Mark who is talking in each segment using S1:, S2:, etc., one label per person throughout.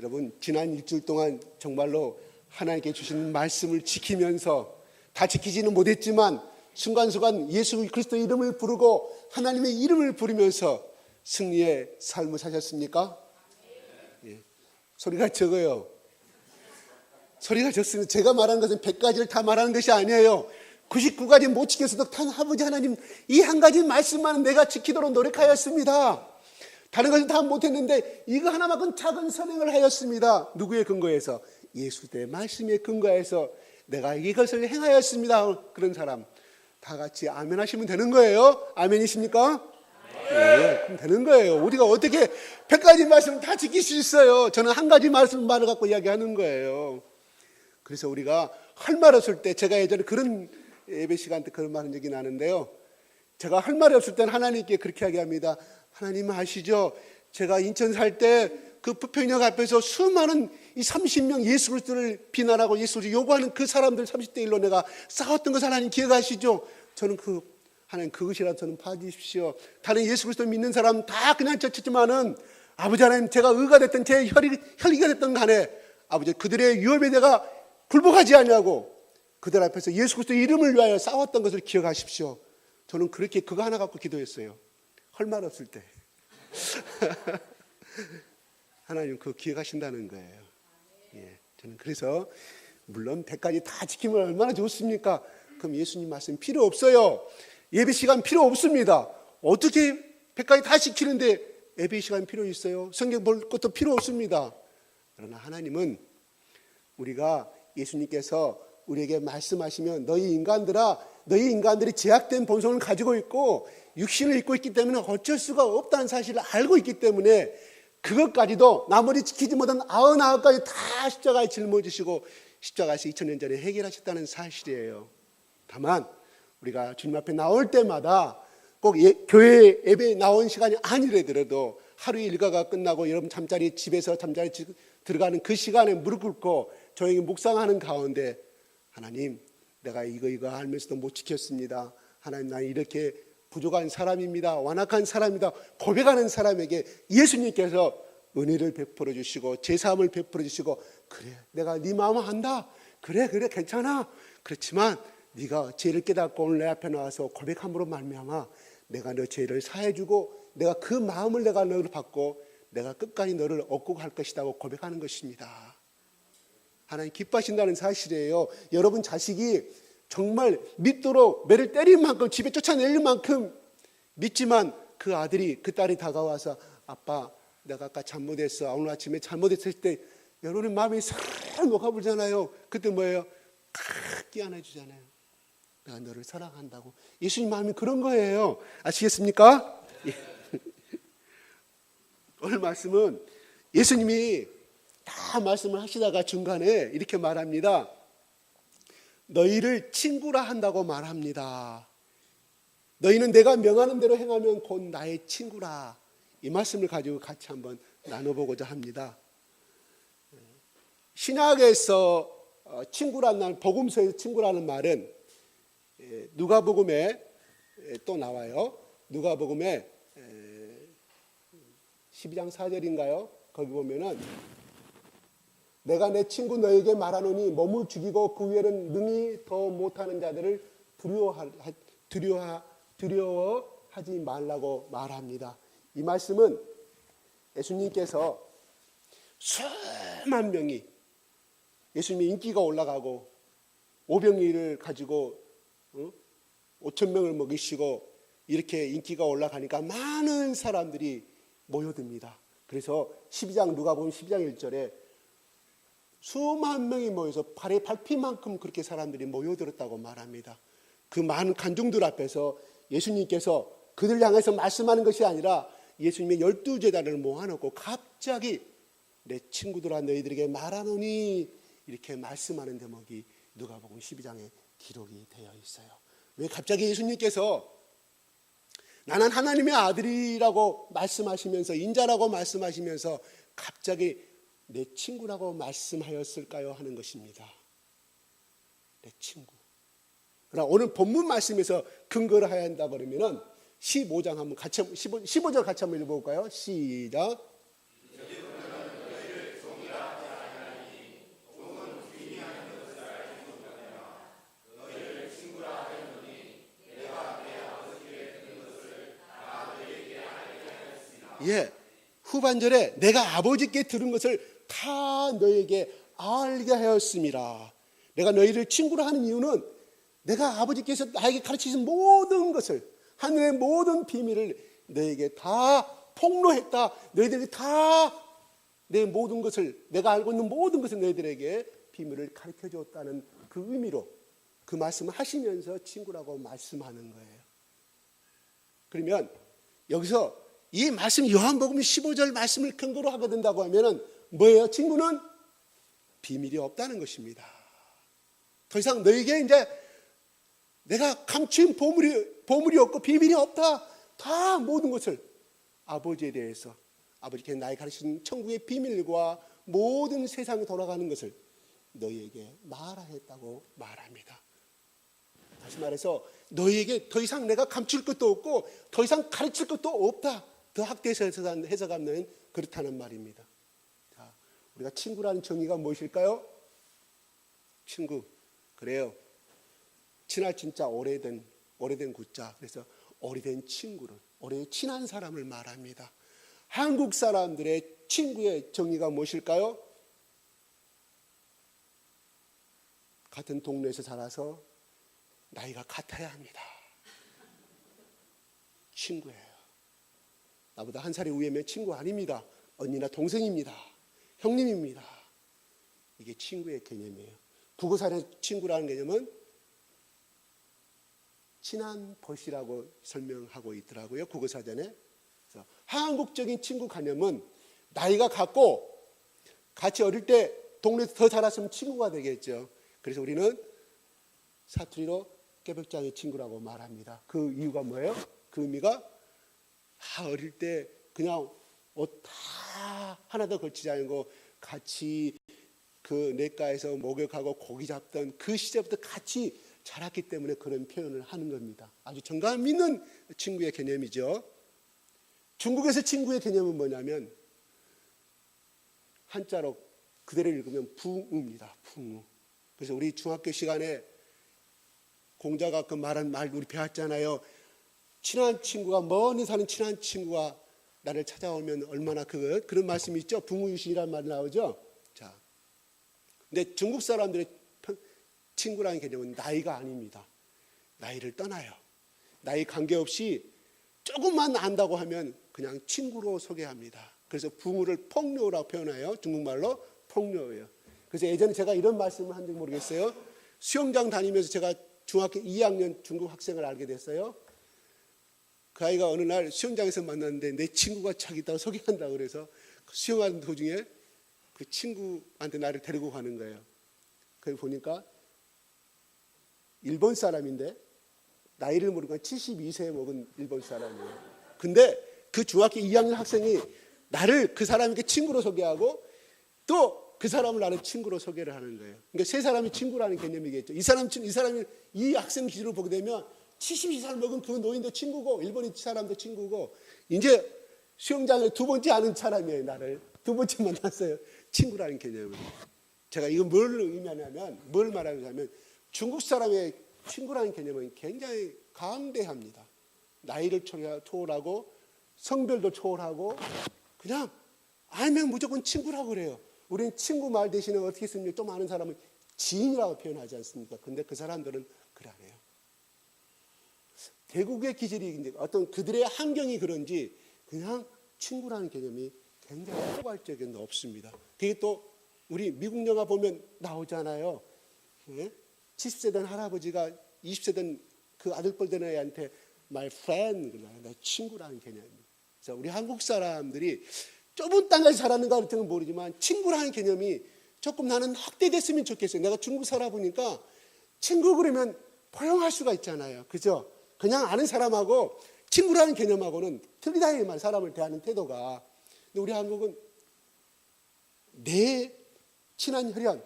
S1: 여러분, 지난 일주일 동안 정말로 하나님께 주신 말씀을 지키면서 다 지키지는 못했지만 순간순간 예수 그리스도 이름을 부르고 하나님의 이름을 부르면서 승리의 삶을 사셨습니까? 예. 소리가 적어요. 소리가 적습니다. 제가 말하는 것은 100가지를 다 말하는 것이 아니에요. 99가지 못 지켰어도 단 아버지 하나님 이 한 가지 말씀만은 내가 지키도록 노력하였습니다. 다른 것은 다 못했는데 이거 하나만큼 작은 선행을 하였습니다. 누구의 근거에서? 예수의 말씀에 근거해서 내가 이것을 행하였습니다. 그런 사람 다 같이 아멘 하시면 되는 거예요. 아멘이십니까? 네, 그럼 되는 거예요. 우리가 어떻게 100가지 말씀 다 지킬 수 있어요? 저는 한 가지 말씀만을 갖고 이야기하는 거예요. 그래서 우리가 할 말 없을 때, 제가 예전에 그런 예배 시간 때 그런 말한 적이 나는데요. 제가 할 말이 없을 때는 하나님께 그렇게 이야기합니다. 하나님 아시죠? 제가 인천 살 때 그 부평역 앞에서 수많은 이 30명 예수 그리스도를 비난하고 예수 그리스도를 요구하는 그 사람들 30대 1로 내가 싸웠던 것 하나님 기억하시죠? 저는 하나님 그것이라도 저는 봐주십시오. 다른 예수 그리스도 믿는 사람 다 그냥 쳤지만은 아버지 하나님 제가 의가 됐든 제 혈기가 됐든 간에 아버지 그들의 유업에 내가 굴복하지 아니하고 그들 앞에서 예수 그리스도 이름을 위하여 싸웠던 것을 기억하십시오. 저는 그렇게 그거 하나 갖고 기도했어요. 할 말 없을 때. 하나님 그거 기억하신다는 거예요. 예, 저는 그래서 물론 100가지 다 지키면 얼마나 좋습니까? 그럼 예수님 말씀 필요 없어요. 예배 시간 필요 없습니다. 어떻게 100가지 다 지키는데 예배 시간 필요 있어요? 성경 볼 것도 필요 없습니다. 그러나 하나님은 우리가 예수님께서 우리에게 말씀하시면 너희 인간들이 제약된 본성을 가지고 있고 육신을 입고 있기 때문에 어쩔 수가 없다는 사실을 알고 있기 때문에 그것까지도 나머지 지키지 못한 99가지 다 십자가에 짊어지시고 십자가에서 2000년 전에 해결하셨다는 사실이에요. 다만 우리가 주님 앞에 나올 때마다 꼭 교회 예배에 나온 시간이 아니더라도 하루의 일과가 끝나고 여러분 집에서 잠자리 들어가는 그 시간에 무릎 꿇고 조용히 묵상하는 가운데 하나님 내가 이거 알면서도 못 지켰습니다. 하나님 난 이렇게 부족한 사람입니다. 완악한 사람입니다. 고백하는 사람에게 예수님께서 은혜를 베풀어 주시고 제사함을 베풀어 주시고 그래 내가 네 마음을 안다. 그래 괜찮아. 그렇지만 네가 죄를 깨닫고 오늘 내 앞에 나와서 고백함으로 말미암아 내가 너 죄를 사해주고 내가 그 마음을 내가 너를 받고 내가 끝까지 너를 얻고 갈 것이라고 고백하는 것입니다. 하나님 기뻐하신다는 사실이에요. 여러분 자식이 정말 믿도록 매를 때릴 만큼 집에 쫓아낼 만큼 믿지만 그 아들이 그 딸이 다가와서 아빠 내가 아까 잘못했어. 오늘 아침에 잘못했을 때 여러분의 마음이 싹 녹아불잖아요. 그때 뭐예요? 끼안아 주잖아요. 내가 너를 사랑한다고. 예수님 마음이 그런 거예요. 아시겠습니까? 예. 오늘 말씀은 예수님이 다 말씀을 하시다가 중간에 이렇게 말합니다. 너희를 친구라 한다고 말합니다. 너희는 내가 명하는 대로 행하면 곧 나의 친구라. 이 말씀을 가지고 같이 한번 나눠보고자 합니다. 신약에서 친구라는 복음서에서 친구라는 말은 누가복음에 또 나와요. 누가복음에 12장 4절인가요? 거기 보면은 내가 내 친구 너에게 말하노니 몸을 죽이고 그 위에는 능히 더 못하는 자들을 두려워하지 말라고 말합니다. 이 말씀은 예수님께서 수만 명이 예수님의 인기가 올라가고 오병이를 가지고 5,000명을 먹이시고 이렇게 인기가 올라가니까 많은 사람들이 모여듭니다. 그래서 12장 누가복음 12장 1절에 수만 명이 모여서 발에 밟힐만큼 그렇게 사람들이 모여들었다고 말합니다. 그 많은 관중들 앞에서 예수님께서 그들 향해서 말씀하는 것이 아니라 예수님의 12제자를 모아놓고 갑자기 내 친구들아 너희들에게 말하노니 이렇게 말씀하는 대목이 누가복음 12장에 기록이 되어 있어요. 왜 갑자기 예수님께서 나는 하나님의 아들이라고 말씀하시면서 인자라고 말씀하시면서 갑자기 내 친구라고 말씀하였을까요? 하는 것입니다. 내 친구. 그러나 오늘 본문 말씀에서 근거를 해야 한다 그러면은 15장 한번 같이 15절 같이 한번 읽어볼까요? 시작. 후반절에 내가 아버지께 들은 것을 다 너에게 알게 하였습니다. 내가 너희를 친구로 하는 이유는 내가 아버지께서 나에게 가르치신 모든 것을, 하늘의 모든 비밀을 너에게 다 폭로했다. 너희들이 다 내 모든 것을, 내가 알고 있는 모든 것을 너희들에게 비밀을 가르쳐 줬다는 그 의미로 그 말씀을 하시면서 친구라고 말씀하는 거예요. 그러면 여기서 이 말씀, 요한복음 15절 말씀을 근거로 하게 된다고 하면은 뭐예요? 친구는 비밀이 없다는 것입니다. 더 이상 너에게 이제 내가 감춘 보물이 없고 비밀이 없다. 다 모든 것을 아버지에 대해서, 아버지께 나에게 가르친 천국의 비밀과 모든 세상에 돌아가는 것을 너희에게 말하였다고 말합니다. 다시 말해서 너희에게 더 이상 내가 감출 것도 없고 더 이상 가르칠 것도 없다. 더 학대해서 해석하면 그렇다는 말입니다. 자, 우리가 친구라는 정의가 무엇일까요? 친구, 그래요. 친할 진짜 오래된 구자. 그래서 오래된 친구를, 오래 친한 사람을 말합니다. 한국 사람들의 친구의 정의가 무엇일까요? 같은 동네에서 자라서 나이가 같아야 합니다. 친구예요. 나보다 한 살이 위에면 친구 아닙니다. 언니나 동생입니다. 형님입니다. 이게 친구의 개념이에요. 국어사전의 친구라는 개념은 친한 벗이라고 설명하고 있더라고요. 국어사전에. 그래서 한국적인 친구 개념은 나이가 같고 같이 어릴 때 동네에서 더 자랐으면 친구가 되겠죠. 그래서 우리는 사투리로 깨벽장의 친구라고 말합니다. 그 이유가 뭐예요? 그 의미가 어릴 때 그냥 옷 다 하나도 걸치지 않고 같이 그 냇가에서 목욕하고 고기 잡던 그 시절부터 같이 자랐기 때문에 그런 표현을 하는 겁니다. 아주 정감 있는 친구의 개념이죠. 중국에서 친구의 개념은 뭐냐면 한자로 그대로 읽으면 붕우입니다. 붕우. 그래서 우리 중학교 시간에 공자가 그 말한 말 우리 배웠잖아요. 친한 친구가, 멀리 사는 친한 친구가 나를 찾아오면 얼마나 그런 말씀이 있죠. 붕우유신이라는 말 나오죠. 자, 근데 중국 사람들의 친구라는 개념은 나이가 아닙니다. 나이를 떠나요. 나이 관계없이 조금만 안다고 하면 그냥 친구로 소개합니다. 그래서 붕우를 폭료라고 표현해요. 중국말로 폭료예요. 그래서 예전에 제가 이런 말씀을 한지 모르겠어요. 수영장 다니면서 제가 중학교 2학년 중국 학생을 알게 됐어요. 그 아이가 어느 날 수영장에서 만났는데 내 친구가 자기 있다고 소개한다고 그래서 수영하는 도중에 그 친구한테 나를 데리고 가는 거예요. 그걸 보니까 일본 사람인데 나이를 모르고 72세 먹은 일본 사람이에요. 근데 그 중학교 2학년 학생이 나를 그 사람에게 친구로 소개하고 또 그 사람을 나는 친구로 소개를 하는 거예요. 그러니까 세 사람이 친구라는 개념이겠죠. 이 사람이 이 학생 기준으로 보게 되면 72살 먹은 그 노인도 친구고 일본인 사람도 친구고 이제 수영장에 두 번째 아는 사람이에요. 나를 두 번째 만났어요. 친구라는 개념을. 제가 이거 뭘 의미하냐면 뭘 말하냐면 중국 사람의 친구라는 개념은 굉장히 강대합니다. 나이를 초월하고 성별도 초월하고 그냥 알면 무조건 친구라고 그래요. 우리는 친구 말 대신에 어떻게 씁니까? 좀 아는 사람은 지인이라고 표현하지 않습니까? 근데 그 사람들은 그래 안 해요. 대국의 기질이 어떤 그들의 환경이 그런지 그냥 친구라는 개념이 굉장히 포괄적인 없습니다. 그게 또 우리 미국 영화 보면 나오잖아요. 70세 된 할아버지가 20세 된 그 아들뻘 된 애한테 my friend, 내 친구라는 개념입니다. 그래서 우리 한국 사람들이 좁은 땅에서 자랐는가 그럴지는 모르지만 친구라는 개념이 조금 나는 확대됐으면 좋겠어요. 내가 중국 살아보니까 친구 그러면 포용할 수가 있잖아요. 그죠? 그냥 아는 사람하고 친구라는 개념하고는 틀리다 이 말, 사람을 대하는 태도가. 근데 우리 한국은 내 친한 혈연,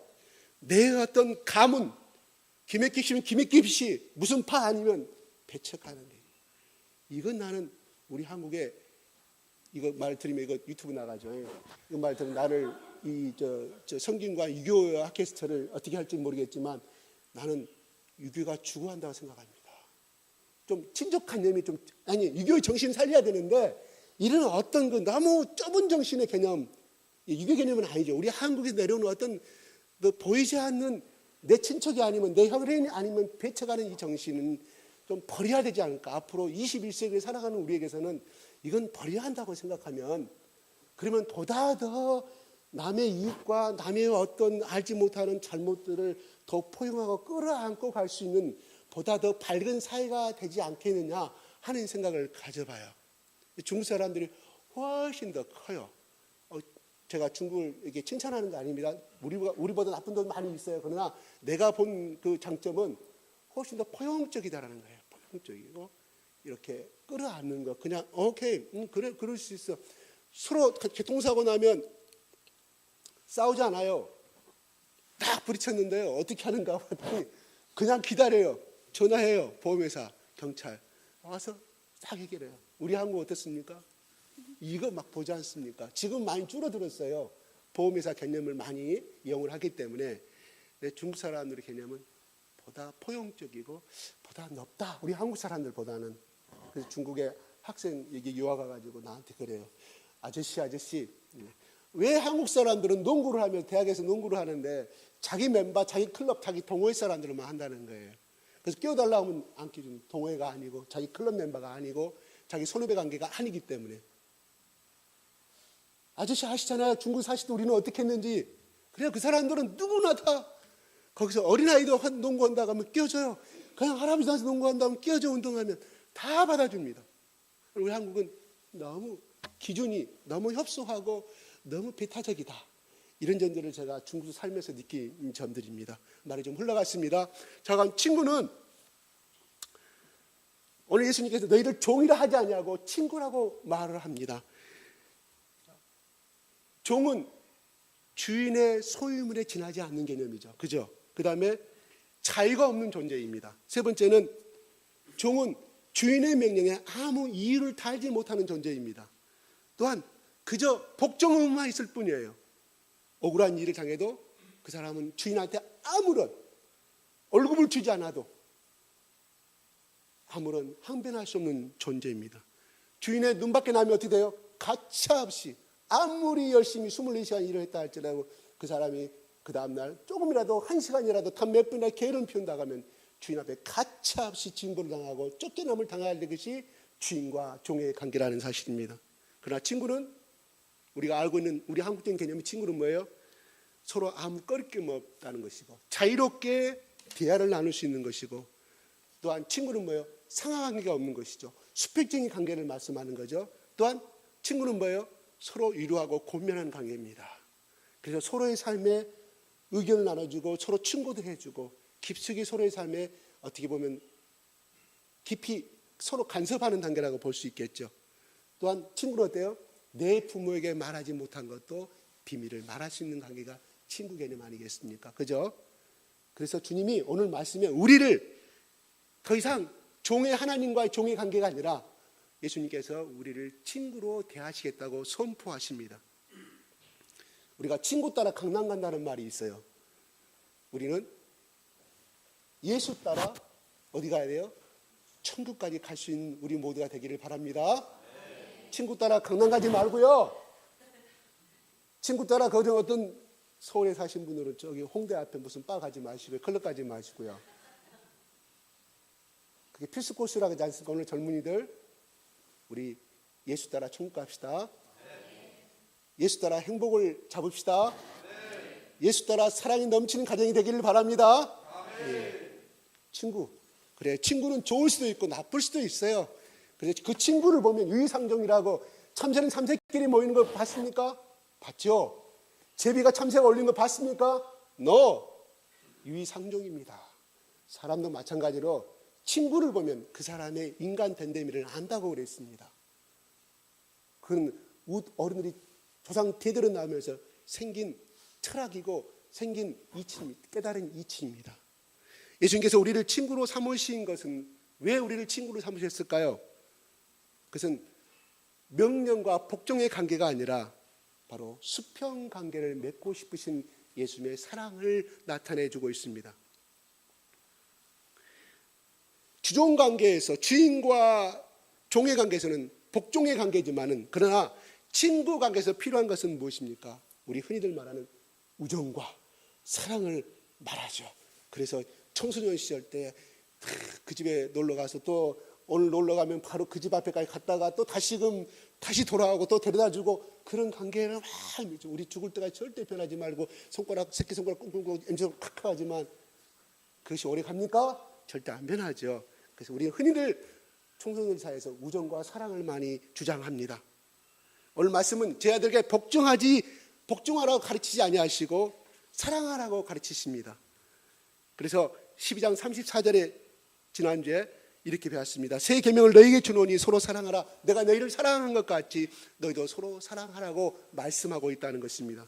S1: 내 어떤 가문, 기맥깁시면 기맥깁시, 무슨 파 아니면 배척하는 데. 이건 나는 우리 한국에 이거 말 들으면 이거 유튜브 나가죠. 이거 말 들으면 나를 저 성균관 유교 팟캐스트를 어떻게 할지 모르겠지만 나는 유교가 추구한다고 생각합니다. 좀 친족관념이 유교의 정신 살려야 되는데 이런 어떤 그 너무 좁은 정신의 개념, 유교 개념은 아니죠. 우리 한국에서 내려오는 어떤 보이지 않는 내 친척이 아니면 내 혈연이 아니면 배쳐가는 이 정신은 좀 버려야 되지 않을까. 앞으로 21세기를 살아가는 우리에게서는 이건 버려야 한다고 생각하면, 그러면 보다 더 남의 이익과 남의 어떤 알지 못하는 잘못들을 더 포용하고 끌어안고 갈 수 있는 보다 더 밝은 사회가 되지 않겠느냐 하는 생각을 가져봐요. 중국 사람들이 훨씬 더 커요. 제가 중국을 이렇게 칭찬하는 거 아닙니다. 우리보다 나쁜 돈 많이 있어요. 그러나 내가 본 그 장점은 훨씬 더 포용적이다라는 거예요. 포용적이고 이렇게 끌어안는 거. 그냥 오케이, 그래, 그럴 수 있어. 서로 교통사고 나면 싸우지 않아요. 딱 부딪혔는데요. 어떻게 하는가 봤더니 그냥 기다려요. 전화해요. 보험회사, 경찰 와서 딱 해결해요. 우리 한국 어떻습니까? 이거 막 보지 않습니까? 지금 많이 줄어들었어요. 보험회사 개념을 많이 이용을 하기 때문에. 중국 사람들의 개념은 보다 포용적이고 보다 넓다. 우리 한국 사람들보다는. 그래서 중국의 학생 여기 유학 와가지고 나한테 그래요. 아저씨 왜 한국 사람들은 농구를 하면 대학에서 농구를 하는데 자기 멤버, 자기 클럽, 자기 동호회 사람들만 한다는 거예요. 그래서 끼워달라 하면 안 끼주는, 동호회가 아니고 자기 클럽 멤버가 아니고 자기 선후배 관계가 아니기 때문에. 아저씨 아시잖아요. 중국 사실 때 우리는 어떻게 했는지. 그래요. 그 사람들은 누구나 다 거기서 어린아이도 농구한다고 하면 끼워줘요. 그냥 할아버지 나서 농구한다고 하면 끼워줘. 운동하면 다 받아줍니다. 우리 한국은 너무 기준이 너무 협소하고 너무 배타적이다. 이런 점들을 제가 중국에서 살면서 느낀 점들입니다. 말이 좀 흘러갔습니다. 자, 그럼 친구는 오늘 예수님께서 너희를 종이라 하지 아니하고 친구라고 말을 합니다. 종은 주인의 소유물에 지나지 않는 개념이죠. 그죠? 그 다음에 자유가 없는 존재입니다. 세 번째는 종은 주인의 명령에 아무 이유를 달지 못하는 존재입니다. 또한 그저 복종만 있을 뿐이에요. 억울한 일을 당해도 그 사람은 주인한테 아무런 월급을 주지 않아도 아무런 항변할 수 없는 존재입니다. 주인의 눈밖에 나면 어떻게 돼요? 가차없이 아무리 열심히 24시간 일을 했다 할지라도 그 사람이 그 다음날 조금이라도 1시간이라도 단 몇 분이나 게으름 피운다고 하면 주인 앞에 가차없이 징벌을 당하고 쫓겨남을 당할 것이 주인과 종의 관계라는 사실입니다. 그러나 친구는 우리가 알고 있는 우리 한국적인 개념의 친구는 뭐예요? 서로 아무 꺼리낌 없다는 것이고 자유롭게 대화를 나눌 수 있는 것이고, 또한 친구는 뭐예요? 상하관계가 없는 것이죠. 수평적인 관계를 말씀하는 거죠. 또한 친구는 뭐예요? 서로 위로하고 고민하는 관계입니다. 그래서 서로의 삶에 의견을 나눠주고 서로 충고도 해주고 깊숙이 서로의 삶에 어떻게 보면 깊이 서로 간섭하는 단계라고 볼 수 있겠죠. 또한 친구는 어때요? 내 부모에게 말하지 못한 것도 비밀을 말할 수 있는 관계가 친구 개념 아니겠습니까? 그죠? 그래서 주님이 오늘 말씀에 우리를 더 이상 종의 하나님과의 종의 관계가 아니라 예수님께서 우리를 친구로 대하시겠다고 선포하십니다. 우리가 친구 따라 강남 간다는 말이 있어요. 우리는 예수 따라 어디 가야 돼요? 천국까지 갈 수 있는 우리 모두가 되기를 바랍니다. 친구 따라 강남 가지 말고요. 친구 따라 거기 어떤 서울에 사신 분들은 저기 홍대 앞에 무슨 바 가지 마시고요. 클럽 가지 마시고요. 그게 필수 코스라고 하지 않습니까? 오늘 젊은이들 우리 예수 따라 천국 갑시다. 예수 따라 행복을 잡읍시다. 예수 따라 사랑이 넘치는 가정이 되기를 바랍니다. 예. 친구. 그래, 친구는 좋을 수도 있고 나쁠 수도 있어요. 그래서 그 친구를 보면 유의상종이라고 참새는 참새끼리 모이는 거 봤습니까? 봤죠? 제비가 참새가 올린 거 봤습니까? No. 유의상종입니다. 사람도 마찬가지로 친구를 보면 그 사람의 인간 됨됨이를 안다고 그랬습니다. 그건 어른들이 조상 대대로 나오면서 생긴 철학이고 생긴 이치입니다. 깨달은 이치입니다. 예수님께서 우리를 친구로 삼으신 것은 왜 우리를 친구로 삼으셨을까요? 그것은 명령과 복종의 관계가 아니라 바로 수평 관계를 맺고 싶으신 예수님의 사랑을 나타내주고 있습니다. 주종 관계에서 주인과 종의 관계에서는 복종의 관계지만은 그러나 친구 관계에서 필요한 것은 무엇입니까? 우리 흔히들 말하는 우정과 사랑을 말하죠. 그래서 청소년 시절 때 그 집에 놀러 가서 또 오늘 놀러 가면 바로 그 집 앞에까지 갔다가 또 다시 돌아오고 또 데려다 주고 그런 관계를 막 우리 죽을 때까지 절대 변하지 말고 새끼 손가락 꽁꽁꽁 엠지로 팍 하지만 그것이 오래 갑니까? 절대 안 변하죠. 그래서 우리는 흔히들 청소년 사이에서 우정과 사랑을 많이 주장합니다. 오늘 말씀은 제 아들에게 복종하라고 가르치지 아니하시고 사랑하라고 가르치십니다. 그래서 12장 34절에 지난주에 이렇게 배웠습니다. 새 계명을 너희에게 주노니 서로 사랑하라. 내가 너희를 사랑한 것 같이 너희도 서로 사랑하라고 말씀하고 있다는 것입니다.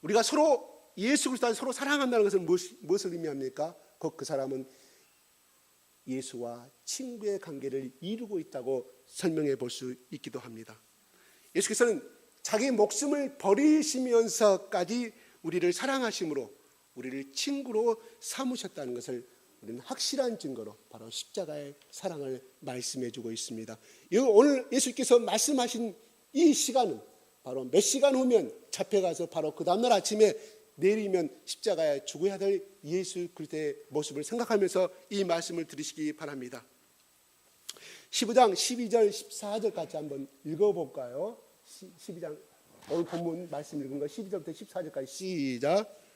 S1: 우리가 서로 예수 그리스도 안에서 서로 사랑한다는 것은 무엇을 의미합니까? 그 사람은 예수와 친구의 관계를 이루고 있다고 설명해 볼 수 있기도 합니다. 예수께서는 자기 목숨을 버리시면서까지 우리를 사랑하심으로 우리를 친구로 삼으셨다는 것을 우리는 확실한 증거로 바로 십자가의 사랑을 말씀해 주고 있습니다. 오늘 예수께서 말씀하신 이 시간은 바로 몇 시간 후면 잡혀가서 바로 그 다음날 아침에 내리면 십자가에 죽어야 될 예수 그리스도의 모습을 생각하면서 이 말씀을 들으시기 바랍니다. 15장 12절 14절까지 한번 읽어볼까요? 12장 오늘 본문 말씀 읽은 거 12절부터 14절까지 시작.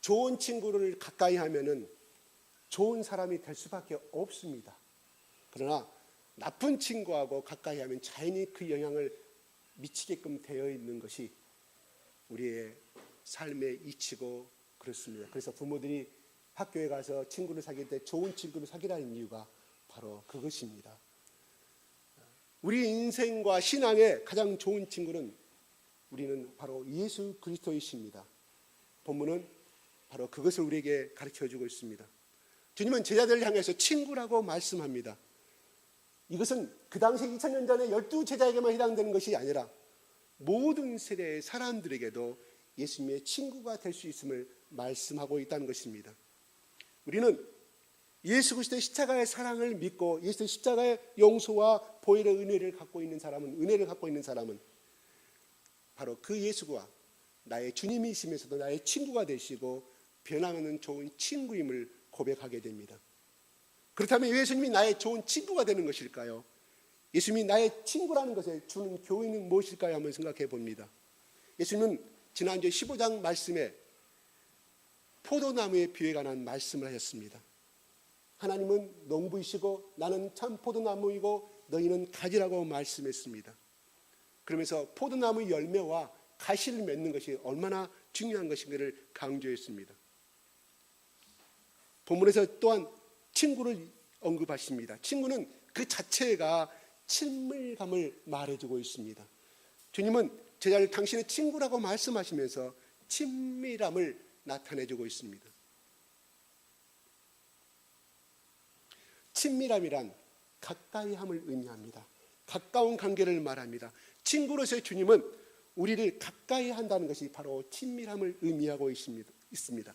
S1: 좋은 친구를 가까이 하면은 좋은 사람이 될 수밖에 없습니다. 그러나 나쁜 친구하고 가까이 하면 자연히 그 영향을 미치게끔 되어 있는 것이 우리의 삶의 이치고 그렇습니다. 그래서 부모들이 학교에 가서 친구를 사귈 때 좋은 친구를 사귀라는 이유가 바로 그것입니다. 우리 인생과 신앙의 가장 좋은 친구는 우리는 바로 예수 그리스도이십니다. 본문은 바로 그것을 우리에게 가르쳐주고 있습니다. 주님은 제자들을 향해서 친구라고 말씀합니다. 이것은 그 당시 2000년 전에 12제자에게만 해당되는 것이 아니라 모든 세대의 사람들에게도 예수님의 친구가 될 수 있음을 말씀하고 있다는 것입니다. 우리는 예수 그리스도의 십자가의 사랑을 믿고 예수의 십자가의 용서와 보혈의 은혜를 갖고 있는 사람은 바로 그 예수가 나의 주님이시면서도 나의 친구가 되시고 변함없는 좋은 친구임을 고백하게 됩니다. 그렇다면 예수님이 나의 좋은 친구가 되는 것일까요? 예수님이 나의 친구라는 것에 주는 교훈은 무엇일까요? 한번 생각해 봅니다. 예수님은 지난주 15장 말씀에 포도나무의 비유에 관한 말씀을 하셨습니다. 하나님은 농부이시고 나는 참 포도나무이고 너희는 가지라고 말씀했습니다. 그러면서 포도나무 열매와 가시를 맺는 것이 얼마나 중요한 것인가를 강조했습니다. 본문에서 또한 친구를 언급하십니다. 친구는 그 자체가 친밀감을 말해주고 있습니다. 주님은 제자를 당신의 친구라고 말씀하시면서 친밀함을 나타내주고 있습니다. 친밀함이란 가까이함을 의미합니다. 가까운 관계를 말합니다. 친구로서의 주님은 우리를 가까이 한다는 것이 바로 친밀함을 의미하고 있습니다.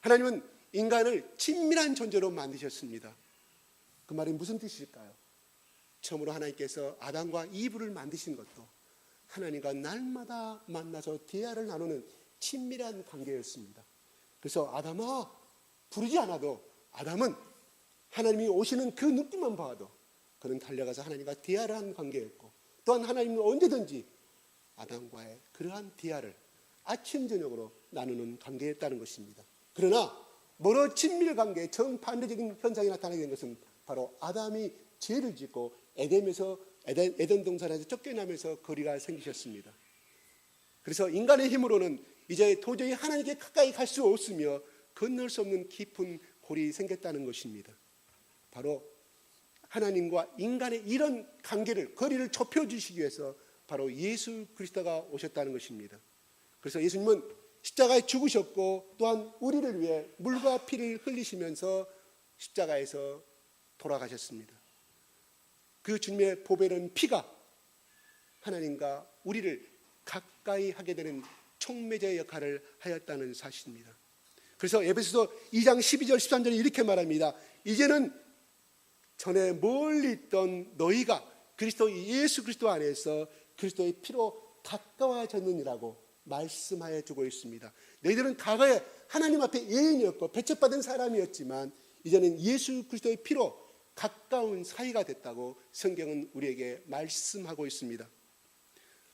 S1: 하나님은 인간을 친밀한 존재로 만드셨습니다. 그 말이 무슨 뜻일까요? 처음으로 하나님께서 아담과 이브를 만드신 것도 하나님과 날마다 만나서 대화를 나누는 친밀한 관계였습니다. 그래서 아담아 부르지 않아도 아담은 하나님이 오시는 그 느낌만 봐도 그는 달려가서 하나님과 대화를 하는 관계였고 또한 하나님은 언제든지 아담과의 그러한 대화를 아침 저녁으로 나누는 관계였다는 것입니다. 그러나 멀어 친밀 관계의 정반대적인 현상이 나타나게 된 것은 바로 아담이 죄를 짓고 에덴 동산에서 쫓겨나면서 거리가 생기셨습니다. 그래서 인간의 힘으로는 이제 도저히 하나님께 가까이 갈 수 없으며 건널 수 없는 깊은 골이 생겼다는 것입니다. 바로 하나님과 인간의 이런 관계를 거리를 좁혀주시기 위해서 바로 예수 그리스도가 오셨다는 것입니다. 그래서 예수님은 십자가에 죽으셨고 또한 우리를 위해 물과 피를 흘리시면서 십자가에서 돌아가셨습니다. 그 주님의 보배로운 피가 하나님과 우리를 가까이 하게 되는 촉매제의 역할을 하였다는 사실입니다. 그래서 에베소서 2장 12절 13절에 이렇게 말합니다. 이제는 전에 멀리 있던 너희가 그리스도 예수 그리스도 안에서 그리스도의 피로 가까워졌느니라고 말씀하여 주고 있습니다. 너희들은 과거에 하나님 앞에 예인이었고 배척받은 사람이었지만 이제는 예수 그리스도의 피로 가까운 사이가 됐다고 성경은 우리에게 말씀하고 있습니다.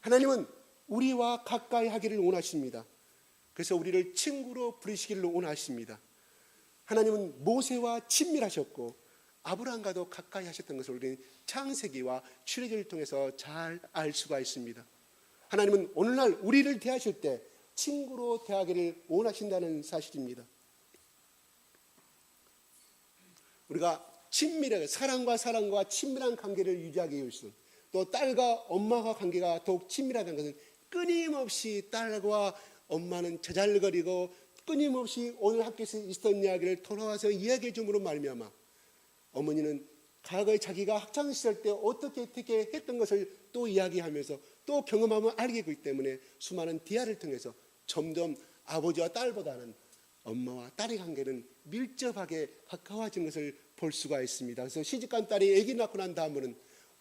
S1: 하나님은 우리와 가까이 하기를 원하십니다. 그래서 우리를 친구로 부르시기를 원하십니다. 하나님은 모세와 친밀하셨고 아브라함과도 가까이 하셨던 것을 우리는 창세기와 출애굽을 통해서 잘 알 수가 있습니다. 하나님은 오늘날 우리를 대하실 때 친구로 대하기를 원하신다는 사실입니다. 우리가 친밀하게 사랑과 친밀한 관계를 유지하기 위해서 또 딸과 엄마와 관계가 더욱 친밀하다는 것은 끊임없이 딸과 엄마는 저잘거리고 끊임없이 오늘 학교에서 있었던 이야기를 돌아와서 이야기해 줌으로 말미암아 어머니는 과거에 자기가 학창시절 때 어떻게 했던 것을 또 이야기하면서 또 경험하면 알게 되기 때문에 수많은 대화를 통해서 점점 아버지와 딸보다는 엄마와 딸의 관계는 밀접하게 가까워진 것을 볼 수가 있습니다. 그래서 시집간 딸이 아기 낳고 난 다음에는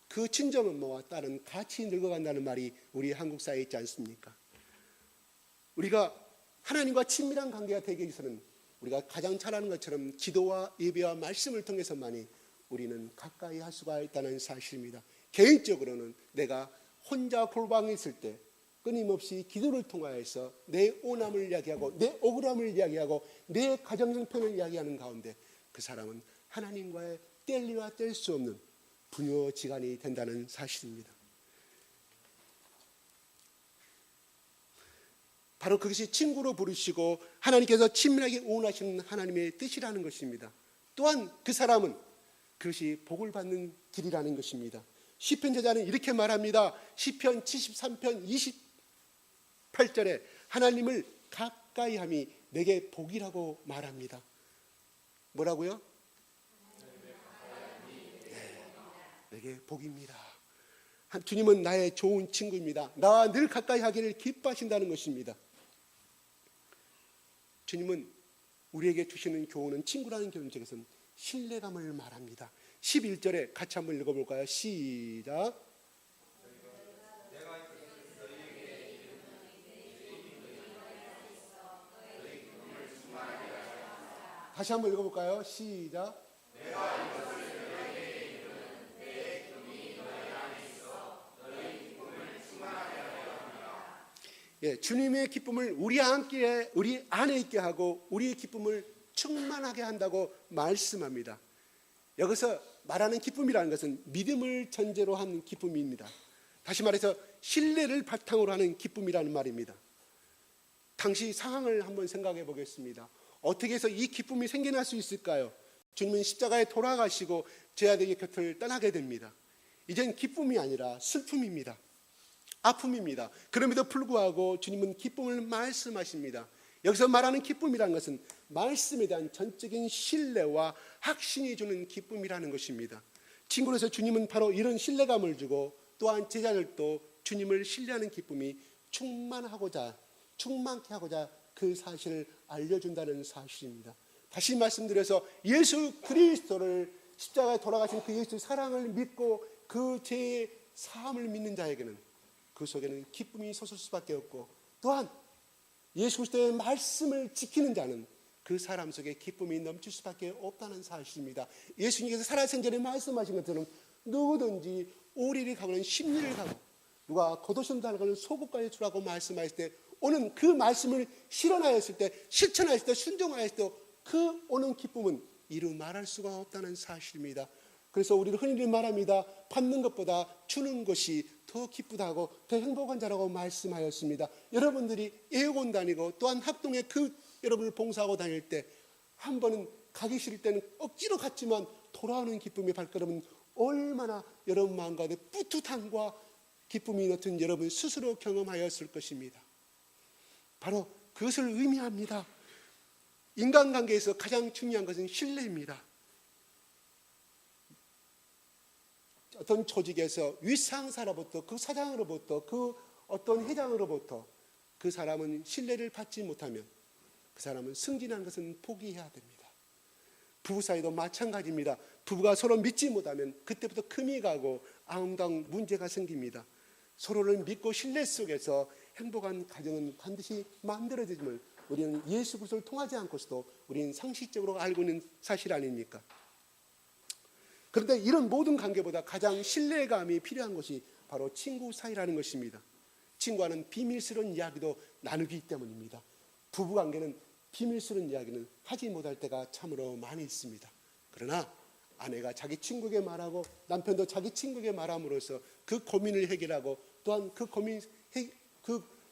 S1: 그 친정 엄마와 딸은 같이 늙어간다는 말이 우리 한국 사회에 있지 않습니까? 우리가 하나님과 친밀한 관계가 되기 위해서는 우리가 가장 잘 아는 것처럼 기도와 예배와 말씀을 통해서만이 우리는 가까이 할 수가 있다는 사실입니다. 개인적으로는 내가 혼자 골방에 있을 때 끊임없이 기도를 통하여서 내 오남을 이야기하고 내 억울함을 이야기하고 내 가정 형편을 이야기하는 가운데 그 사람은 하나님과의 뗄리와 뗄 수 없는 부녀지간이 된다는 사실입니다. 바로 그것이 친구로 부르시고 하나님께서 친밀하게 원하시는 하나님의 뜻이라는 것입니다. 또한 그 사람은 그것이 복을 받는 길이라는 것입니다. 시편 저자는 이렇게 말합니다. 시편 73편 28절에 하나님을 가까이함이 내게 복이라고 말합니다. 뭐라고요? 네, 내게 복입니다. 주님은 나의 좋은 친구입니다. 나와 늘 가까이 하기를 기뻐하신다는 것입니다. 주님은 우리에게 주시는 교훈은 친구라는 교훈 중에서는 신뢰감을 말합니다. 11절에 같이 한번 읽어볼까요? 시작. 다시 한번 읽어볼까요? 시작. 예, 주님의 기쁨을 우리 안에 있게 하고 우리의 기쁨을 충만하게 한다고 말씀합니다. 여기서 말하는 기쁨이라는 것은 믿음을 전제로 한 기쁨입니다. 다시 말해서 신뢰를 바탕으로 하는 기쁨이라는 말입니다. 당시 상황을 한번 생각해 보겠습니다. 어떻게 해서 이 기쁨이 생겨날 수 있을까요? 주님은 십자가에 돌아가시고 제 아들의 곁을 떠나게 됩니다. 이젠 기쁨이 아니라 슬픔입니다. 아픔입니다. 그럼에도 불구하고 주님은 기쁨을 말씀하십니다. 여기서 말하는 기쁨이라는 것은 말씀에 대한 전적인 신뢰와 확신이 주는 기쁨이라는 것입니다. 친구로서 주님은 바로 이런 신뢰감을 주고 또한 제자들도 주님을 신뢰하는 기쁨이 충만케 하고자 그 사실을 알려준다는 사실입니다. 다시 말씀드려서 예수 그리스도를 십자가에 돌아가신 그 예수의 사랑을 믿고 그 죄의 사함을 믿는 자에게는 그 속에는 기쁨이 솟을 수밖에 없고 또한 예수 그리스도의 말씀을 지키는 자는 그 사람 속에 기쁨이 넘칠 수밖에 없다는 사실입니다. 예수님께서 살아생전에 말씀하신 것처럼 누구든지 5리를 가고는 10리를 가고 누가 겉옷은 달고는 속옷까지 주라고 말씀하실 때 오는 그 말씀을 실현하였을 때 실천하였을 때 순종하였을 때 그 오는 기쁨은 이루 말할 수가 없다는 사실입니다. 그래서 우리는 흔히 말합니다. 받는 것보다 주는 것이 더 기쁘다고 더 행복한 자라고 말씀하였습니다. 여러분들이 애원 다니고 또한 학동에 여러분을 봉사하고 다닐 때 한 번은 가기 싫을 때는 억지로 갔지만 돌아오는 기쁨의 발걸음은 얼마나 여러분 마음 가운데 뿌듯함과 기쁨이 넣든 여러분 스스로 경험하였을 것입니다. 바로 그것을 의미합니다. 인간관계에서 가장 중요한 것은 신뢰입니다. 어떤 조직에서 윗상사로부터, 그 사장으로부터, 그 어떤 회장으로부터 그 사람은 신뢰를 받지 못하면 그 사람은 승진하는 것은 포기해야 됩니다. 부부 사이도 마찬가지입니다. 부부가 서로 믿지 못하면 그때부터 금이 가고 아웅다웅 문제가 생깁니다. 서로를 믿고 신뢰 속에서 행복한 가정은 반드시 만들어지지만 우리는 예수 그리스도를 통하지 않고서도 우리는 상식적으로 알고 있는 사실 아닙니까? 그런데 이런 모든 관계보다 가장 신뢰감이 필요한 것이 바로 친구 사이라는 것입니다. 친구와는 비밀스러운 이야기도 나누기 때문입니다. 부부관계는 비밀스러운 이야기는 하지 못할 때가 참으로 많이 있습니다. 그러나 아내가 자기 친구에게 말하고 남편도 자기 친구에게 말함으로써 그 고민을 해결하고 또한 그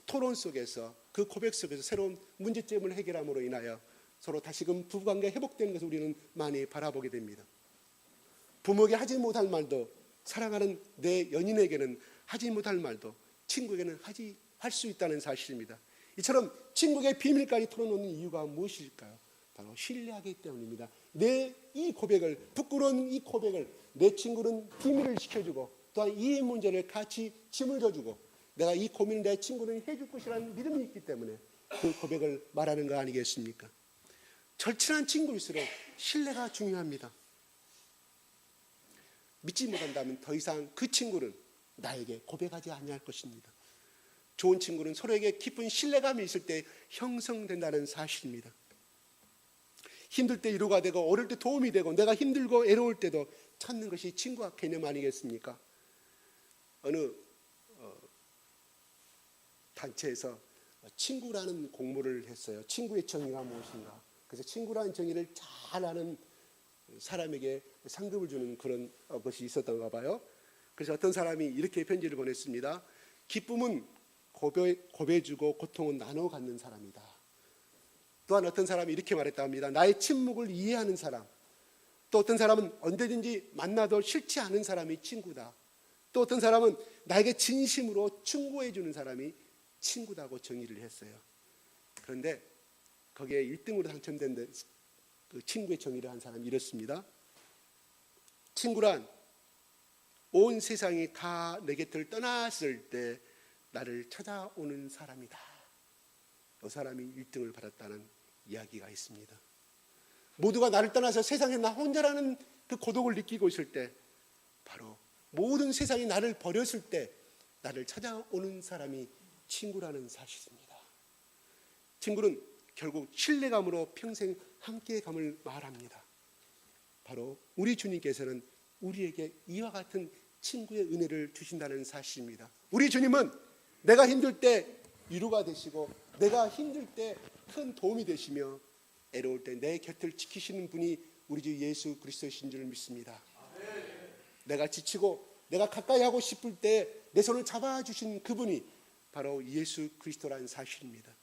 S1: 토론 속에서 그 고백 속에서 새로운 문제점을 해결함으로 인하여 서로 다시금 부부관계 회복되는 것을 우리는 많이 바라보게 됩니다. 부모에게 하지 못할 말도 사랑하는 내 연인에게는 하지 못할 말도 친구에게는 할 수 있다는 사실입니다. 이처럼 친구에게 비밀까지 털어놓는 이유가 무엇일까요? 바로 신뢰하기 때문입니다. 내 이 고백을, 부끄러운 이 고백을 내 친구는 비밀을 지켜주고 또한 이 문제를 같이 짐을 져주고 내가 이 고민을 내 친구는 해줄 것이라는 믿음이 있기 때문에 그 고백을 말하는 거 아니겠습니까? 절친한 친구일수록 신뢰가 중요합니다. 믿지 못한다면 더 이상 그 친구는 나에게 고백하지 아니할 것입니다. 좋은 친구는 서로에게 깊은 신뢰감이 있을 때 형성된다는 사실입니다. 힘들 때 위로가 되고 어릴 때 도움이 되고 내가 힘들고 애로울 때도 찾는 것이 친구와 개념 아니겠습니까? 어느 단체에서 친구라는 공모를 했어요. 친구의 정의가 무엇인가? 그래서 친구라는 정의를 잘 아는 사람에게 상금을 주는 그런 것이 있었던가 봐요. 그래서 어떤 사람이 이렇게 편지를 보냈습니다. 기쁨은 고배주고 고통은 나눠 갖는 사람이다. 또한 어떤 사람이 이렇게 말했다 합니다. 나의 침묵을 이해하는 사람. 또 어떤 사람은 언제든지 만나도 싫지 않은 사람이 친구다. 또 어떤 사람은 나에게 진심으로 충고해 주는 사람이 친구다고 정의를 했어요. 그런데 거기에 1등으로 당첨된 그 친구의 정의를 한 사람이 이렇습니다. 친구란 온 세상이 다 내 곁을 떠났을 때 나를 찾아오는 사람이다. 그 사람이 1등을 받았다는 이야기가 있습니다. 모두가 나를 떠나서 세상에 나 혼자라는 그 고독을 느끼고 있을 때 바로 모든 세상이 나를 버렸을 때 나를 찾아오는 사람이 친구라는 사실입니다. 친구는 결국 신뢰감으로 평생 함께감을 말합니다. 바로 우리 주님께서는 우리에게 이와 같은 친구의 은혜를 주신다는 사실입니다. 우리 주님은 내가 힘들 때 위로가 되시고 내가 힘들 때 큰 도움이 되시며 애로울 때 내 곁을 지키시는 분이 우리 주 예수 그리스도이신 줄 믿습니다. 내가 지치고 내가 가까이 하고 싶을 때 내 손을 잡아주신 그분이 바로 예수 그리스도라는 사실입니다.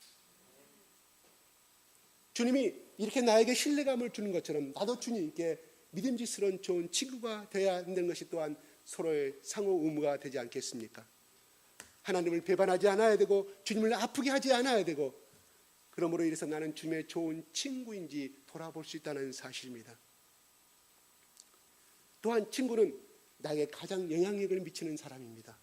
S1: 주님이 이렇게 나에게 신뢰감을 주는 것처럼 나도 주님께 믿음직스러운 좋은 친구가 되어야 하는 것이 또한 서로의 상호 의무가 되지 않겠습니까? 하나님을 배반하지 않아야 되고 주님을 아프게 하지 않아야 되고 그러므로 이래서 나는 주님의 좋은 친구인지 돌아볼 수 있다는 사실입니다. 또한 친구는 나에게 가장 영향력을 미치는 사람입니다.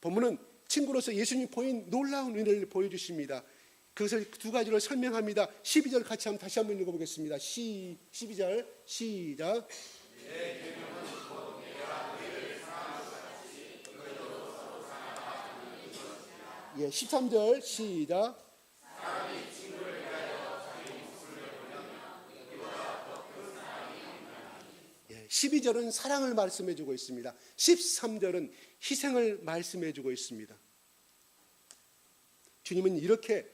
S1: 본문은 친구로서 예수님이 보인 놀라운 은혜를 보여주십니다. 그것을 두 가지로 설명합니다. 12절 같이 한번 다시 한번 읽어보겠습니다. 12절 시작. 예, 13절 시작. 12절은 사랑을 말씀해주고 있습니다. 13절은 희생을 말씀해주고 있습니다. 주님은 이렇게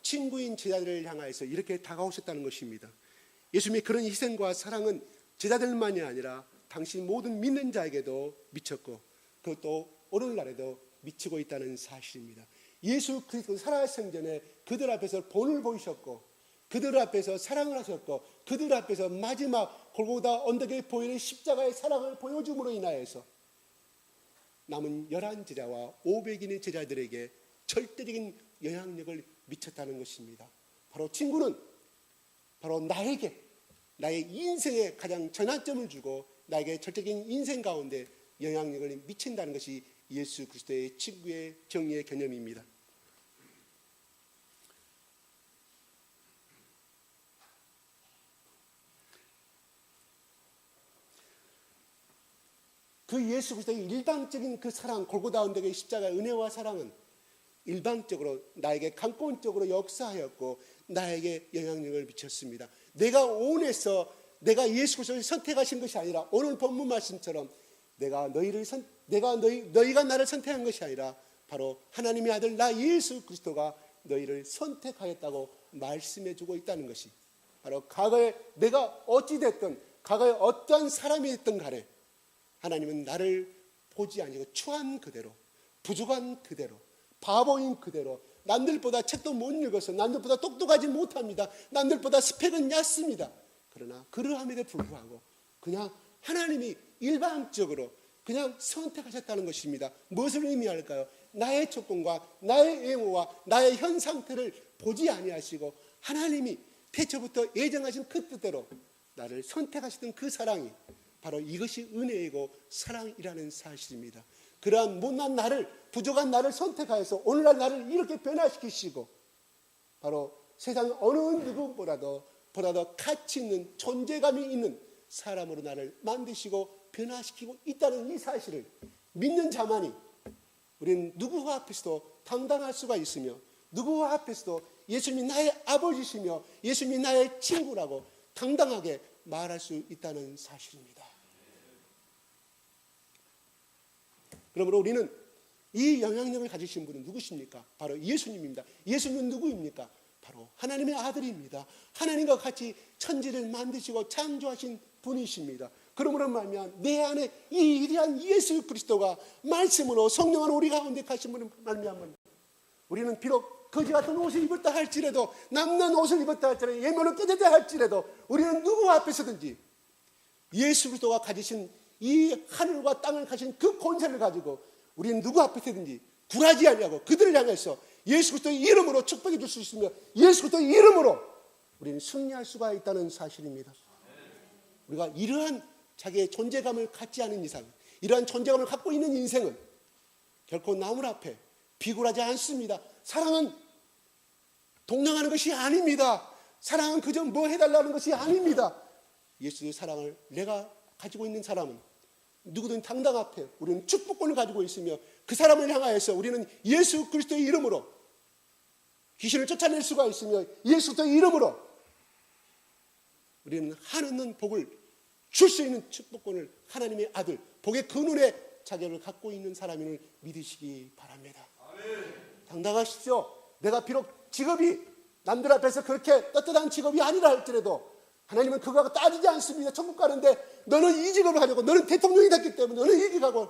S1: 친구인 제자들을 향하여서 이렇게 다가오셨다는 것입니다. 예수님의 그런 희생과 사랑은 제자들만이 아니라 당신 모든 믿는 자에게도 미쳤고 그것도 오늘날에도 미치고 있다는 사실입니다. 예수 그리스도 살아생전에 그들 앞에서 본을 보이셨고 그들 앞에서 사랑을 하셨고 그들 앞에서 마지막 골고다 언덕에 보이는 십자가의 사랑을 보여줌으로 인하여서 남은 11제자와 500인의 제자들에게 절대적인 영향력을 미쳤다는 것입니다. 바로 친구는 바로 나에게 나의 인생에 가장 전환점을 주고 나에게 절대적인 인생 가운데 영향력을 미친다는 것이 예수 그리스도의 친구의 정의의 개념입니다. 그 예수 그리스도의 일방적인 그 사랑, 골고다 언덕의 십자가의 은혜와 사랑은 일방적으로 나에게 강권적으로 역사하였고 나에게 영향력을 미쳤습니다. 내가 원해서 내가 예수 그리스도를 선택하신 것이 아니라 오늘 본문 말씀처럼 너희가 나를 선택한 것이 아니라 바로 하나님의 아들 나 예수 그리스도가 너희를 선택하였다고 말씀해주고 있다는 것이 바로 과거에 내가 어찌됐든 과거에 어떠한 사람이 됐든 간에 하나님은 나를 보지 아니고 추한 그대로 부족한 그대로 바보인 그대로 남들보다 책도 못 읽어서 남들보다 똑똑하지 못합니다. 남들보다 스펙은 얕습니다. 그러나 그러함에도 불구하고 그냥 하나님이 일방적으로 그냥 선택하셨다는 것입니다. 무엇을 의미할까요? 나의 조건과 나의 외모와 나의 현 상태를 보지 아니하시고 하나님이 태초부터 예정하신 그 뜻대로 나를 선택하시던 그 사랑이 바로 이것이 은혜이고 사랑이라는 사실입니다. 그러한 못난 나를 부족한 나를 선택하여서 오늘날 나를 이렇게 변화시키시고 바로 세상 어느 누구보다도 가치 있는 존재감이 있는 사람으로 나를 만드시고 변화시키고 있다는 이 사실을 믿는 자만이 우리는 누구 앞에서도 당당할 수가 있으며 누구 앞에서도 예수님이 나의 아버지시며 예수님이 나의 친구라고 당당하게 말할 수 있다는 사실입니다. 그러므로 우리는 이 영향력을 가지신 분은 누구십니까? 바로 예수님입니다. 예수님은 누구입니까? 바로 하나님의 아들입니다. 하나님과 같이 천지를 만드시고 창조하신 분이십니다. 그러므로 말미암아 내 안에 이 위대한 예수 그리스도가 말씀으로 성령은 우리 가운데 가신 분을 말미암아 우리는 비록 거지 같은 옷을 입었다 할지라도 남는 옷을 입었다 할지라도 예물을 뜯었다 할지라도 우리는 누구 앞에서든지 예수 그리스도가 가지신 이 하늘과 땅을 가진 그 권세를 가지고 우리는 누구 앞에서든지 굴하지 아니하고 그들을 향해서 예수 그리스도의 이름으로 축복해 줄 수 있으며 예수 그리스도의 이름으로 우리는 승리할 수가 있다는 사실입니다. 우리가 이러한 자기의 존재감을 갖지 않은 이상 이러한 존재감을 갖고 있는 인생은 결코 나물 앞에 비굴하지 않습니다. 사랑은 동냥하는 것이 아닙니다. 사랑은 그저 뭐 해달라는 것이 아닙니다. 예수의 사랑을 내가 가지고 있는 사람은 누구든 당당 앞에 우리는 축복권을 가지고 있으며 그 사람을 향하여서 우리는 예수 그리스도의 이름으로 귀신을 쫓아낼 수가 있으며 예수 그리스도의 이름으로 우리는 한없는 복을 줄 수 있는 축복권을 하나님의 아들 복의 근원의 자격을 갖고 있는 사람임을 믿으시기 바랍니다. 당당하십시오. 내가 비록 직업이 남들 앞에서 그렇게 떳떳한 직업이 아니라 할지라도 하나님은 그거하고 따지지 않습니다. 천국 가는데 너는 이 직업을 가지고 너는 대통령이 됐기 때문에 너는 이렇게 가고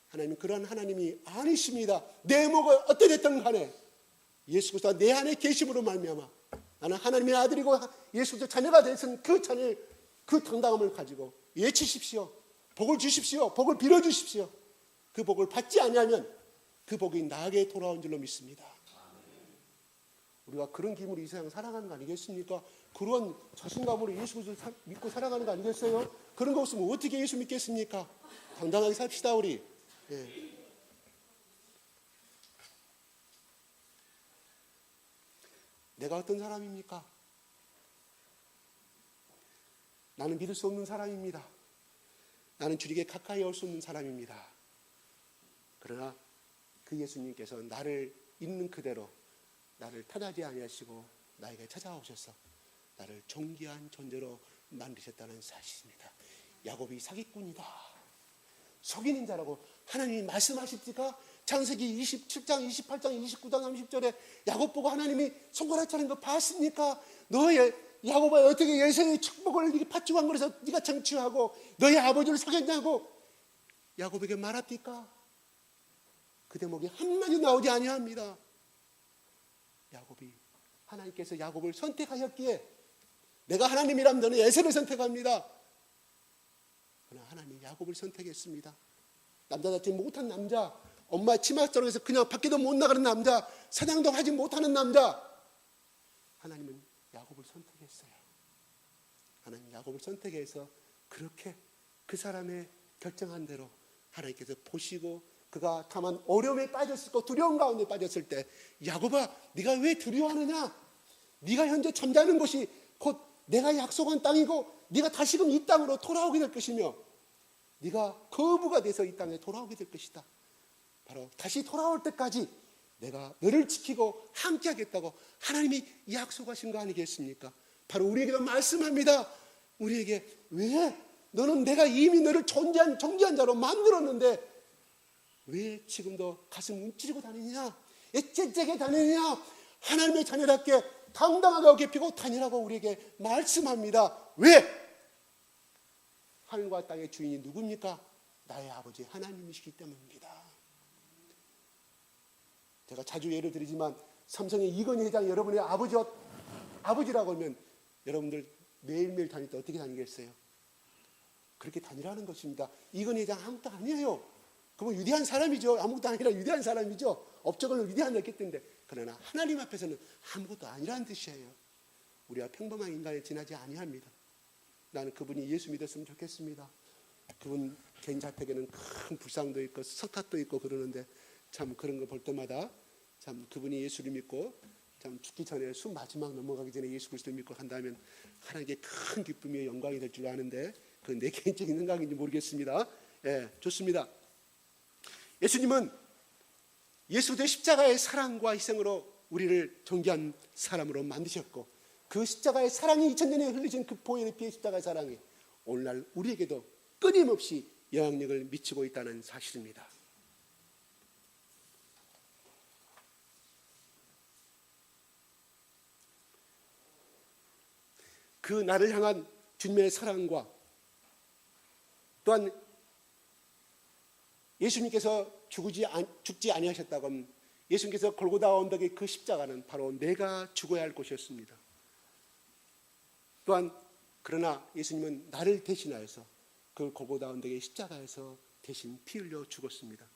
S1: 하나님은 그런 하나님이 아니십니다. 내 뭐가 어떻게 됐든 간에 예수 그리스도가 내 안에 계심으로 말미암아 나는 하나님의 아들이고 예수 그리스도 자녀가 되신 그 자녀 그 당당함을 가지고 외치십시오. 복을 주십시오. 복을 빌어주십시오. 그 복을 받지 아니하면 그 복이 나에게 돌아온 줄로 믿습니다. 우리가 그런 기분으로 이 세상 살아가는 거 아니겠습니까? 그런 자신감으로 예수 그리스도를 믿고 살아가는 거 아니겠어요? 그런 거 없으면 어떻게 예수 믿겠습니까? 당당하게 삽시다 우리. 예. 내가 어떤 사람입니까? 나는 믿을 수 없는 사람입니다. 나는 주님께 가까이 올 수 없는 사람입니다. 그러나 그 예수님께서 나를 있는 그대로 나를 타다지 아니하시고 나에게 찾아오셔서 나를 존귀한 존재로 만드셨다는 사실입니다. 야곱이 사기꾼이다, 속이는 자라고 하나님이 말씀하십니까? 창세기 27장, 28장, 29장, 30절에 야곱 보고 하나님이 손가락질하는 거 봤습니까? 너의 야곱아 어떻게 예수의 축복을 이렇게 팥죽한 거라서 네가 정치하고 너의 아버지를 속였냐고 야곱에게 말합니까? 그 대목이 한마디 나오지 아니합니다. 야곱이 하나님께서 야곱을 선택하셨기에 내가 하나님이라면 너는 에서를 선택합니다. 그러나 하나님이 야곱을 선택했습니다. 남자답지 못한 남자, 엄마 치마자락에서 그냥 밖에도 못 나가는 남자, 사냥도 하지 못하는 남자, 하나님은 야곱을 선택했어요. 하나님 야곱을 선택해서 그렇게 그 사람의 결정한 대로 하나님께서 보시고 그가 다만 어려움에 빠졌을 거 두려움 가운데 빠졌을 때 야곱아 네가 왜 두려워하느냐? 네가 현재 잠자는 곳이 곧 내가 약속한 땅이고 네가 다시금 이 땅으로 돌아오게 될 것이며 네가 거부가 돼서 이 땅에 돌아오게 될 것이다. 바로 다시 돌아올 때까지 내가 너를 지키고 함께 하겠다고 하나님이 약속하신 거 아니겠습니까? 바로 우리에게도 말씀합니다. 우리에게 왜 너는 내가 이미 너를 정죄한 자로 만들었는데 왜 지금도 가슴 움츠리고 다니느냐? 애째째게 다니느냐? 하나님의 자녀답게 당당하게 어깨 펴고 다니라고 우리에게 말씀합니다. 왜? 하늘과 땅의 주인이 누굽니까? 나의 아버지 하나님이시기 때문입니다. 제가 자주 예를 드리지만 삼성의 이건희 회장 여러분의 아버지라고 하면 여러분들 매일매일 다닐 때 어떻게 다니겠어요? 그렇게 다니라는 것입니다. 이건희 회장 아무것도 아니에요. 그건 위대한 사람이죠. 아무것도 아니라 위대한 사람이죠. 업적을 위대한 냈기 때문에. 그러나 하나님 앞에서는 아무것도 아니라는 뜻이에요. 우리가 평범한 인간에 지나지 아니합니다. 나는 그분이 예수 믿었으면 좋겠습니다. 그분 개인 자택에는 큰 불상도 있고 석탑도 있고 그러는데 참 그런 거 볼 때마다 참 그분이 예수를 믿고 참 죽기 전에 숨 마지막 넘어가기 전에 예수 그리스도를 믿고 간다면 하나님께 큰 기쁨이 영광이 될 줄 아는데 그건 내 개인적인 생각인지 모르겠습니다. 예, 좋습니다. 예수님은 예수의 십자가의 사랑과 희생으로 우리를 존귀한 사람으로 만드셨고 그 십자가의 사랑이 2000년에 흘리신 그 보혈의 피의 십자가의 사랑이 오늘날 우리에게도 끊임없이 영향력을 미치고 있다는 사실입니다. 그 나를 향한 주님의 사랑과 또한 예수님께서 죽지 아니하셨다고 하면 예수님께서 골고다 언덕의 그 십자가는 바로 내가 죽어야 할 곳이었습니다. 또한 그러나 예수님은 나를 대신하여서 그 골고다 언덕의 십자가에서 대신 피 흘려 죽었습니다.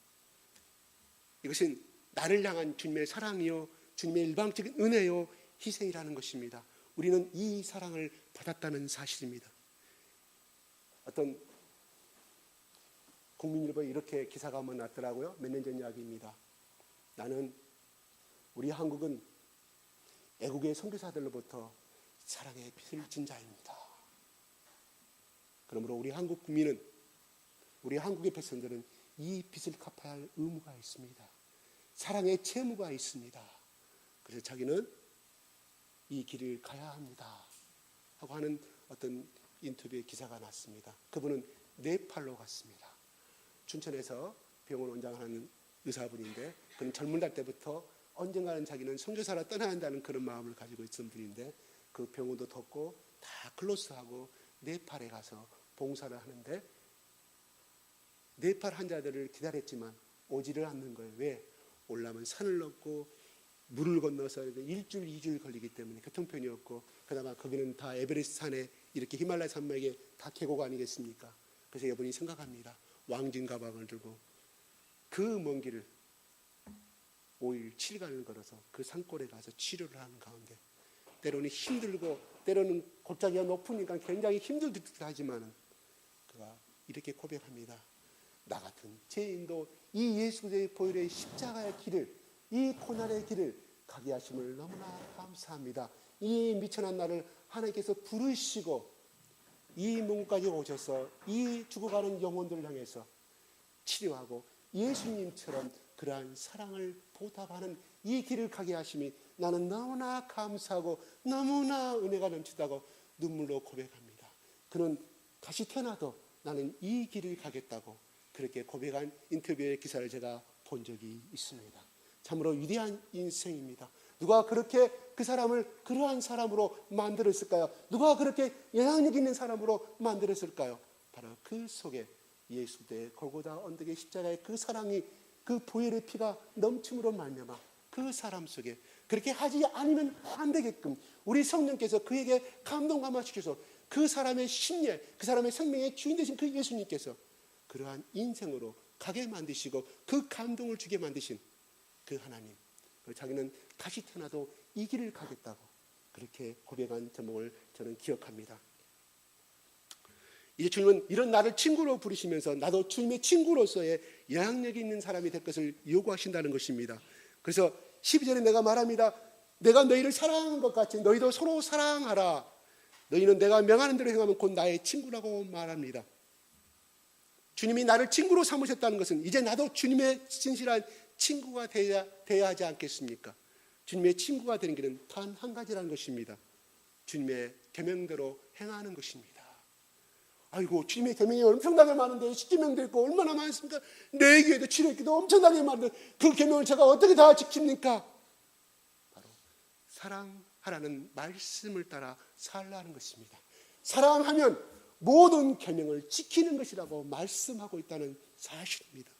S1: 이것은 나를 향한 주님의 사랑이요 주님의 일방적인 은혜요 희생이라는 것입니다. 우리는 이 사랑을 받았다는 사실입니다. 어떤 국민일보에 이렇게 기사가 한번 났더라고요. 몇 년 전 이야기입니다. 나는 우리 한국은 애국의 선교사들로부터 사랑의 빚을 진 자입니다. 그러므로 우리 한국 국민은 우리 한국의 백성들은 이 빚을 갚아야 할 의무가 있습니다. 사랑의 채무가 있습니다. 그래서 자기는 이 길을 가야 합니다. 하고 하는 어떤 인터뷰의 기사가 났습니다. 그분은 네팔로 갔습니다. 춘천에서 병원 원장하는 의사분인데 그는 젊은 날 때부터 언젠가는 자기는 선교사로 떠나야 한다는 그런 마음을 가지고 있던 분인데 그 병원도 덮고 다 클로스하고 네팔에 가서 봉사를 하는데 네팔 환자들을 기다렸지만 오지를 않는 거예요. 왜? 올라면 산을 넘고 물을 건너서 일주일, 2주일 걸리기 때문에 교통편이 없고 그나마 거기는 다 에베레스트 산에 이렇게 히말라야 산맥에 다 계곡 아니겠습니까? 그래서 여러분이 생각합니다. 왕진 가방을 들고 그 먼 길을 5일, 7일간을 걸어서 그 산골에 가서 치료를 하는 가운데 때로는 힘들고 때로는 골짜기가 높으니까 굉장히 힘들듯 하지만 그가 이렇게 고백합니다. 나 같은 죄인도 이 예수 그리스도의 보혈의 십자가의 길을 이 고난의 길을 가게 하심을 너무나 감사합니다. 이 미천한 나를 하나님께서 부르시고 이 문까지 오셔서 이 죽어가는 영혼들을 향해서 치료하고 예수님처럼 그러한 사랑을 보답하는 이 길을 가게 하심이 나는 너무나 감사하고 너무나 은혜가 넘치다고 눈물로 고백합니다. 그는 다시 태어나도 나는 이 길을 가겠다고 그렇게 고백한 인터뷰의 기사를 제가 본 적이 있습니다. 참으로 위대한 인생입니다. 누가 그렇게 그 사람을 그러한 사람으로 만들었을까요? 누가 그렇게 영향력 있는 사람으로 만들었을까요? 바로 그 속에 예수의 골고다 언덕의 십자가의 그 사랑이 그 보혈의 피가 넘침으로 말미암아 그 사람 속에 그렇게 하지 않으면 안 되게끔 우리 성령께서 그에게 감동 감화시켜서 그 사람의 심령, 그 사람의 생명의 주인 되신 그 예수님께서 그러한 인생으로 가게 만드시고 그 감동을 주게 만드신 그 하나님, 자기는 다시 태어나도 이 길을 가겠다고 그렇게 고백한 제목을 저는 기억합니다. 이제 주님은 이런 나를 친구로 부르시면서 나도 주님의 친구로서의 영향력이 있는 사람이 될 것을 요구하신다는 것입니다. 그래서 12절에 내가 말합니다. 내가 너희를 사랑하는 것 같이 너희도 서로 사랑하라. 너희는 내가 명하는 대로 행하면 곧 나의 친구라고 말합니다. 주님이 나를 친구로 삼으셨다는 것은 이제 나도 주님의 진실한 친구가 되어야 하지 않겠습니까? 주님의 친구가 되는 길은 단 한 가지라는 것입니다. 주님의 계명대로 행하는 것입니다. 아이고, 주님의 계명이 엄청나게 많은데 10계명도 있고 얼마나 많습니까? 내 교회도 출애굽기도 엄청나게 많은데 그 계명을 제가 어떻게 다 지킵니까? 바로 사랑하라는 말씀을 따라 살라는 것입니다. 사랑하면 모든 계명을 지키는 것이라고 말씀하고 있다는 사실입니다.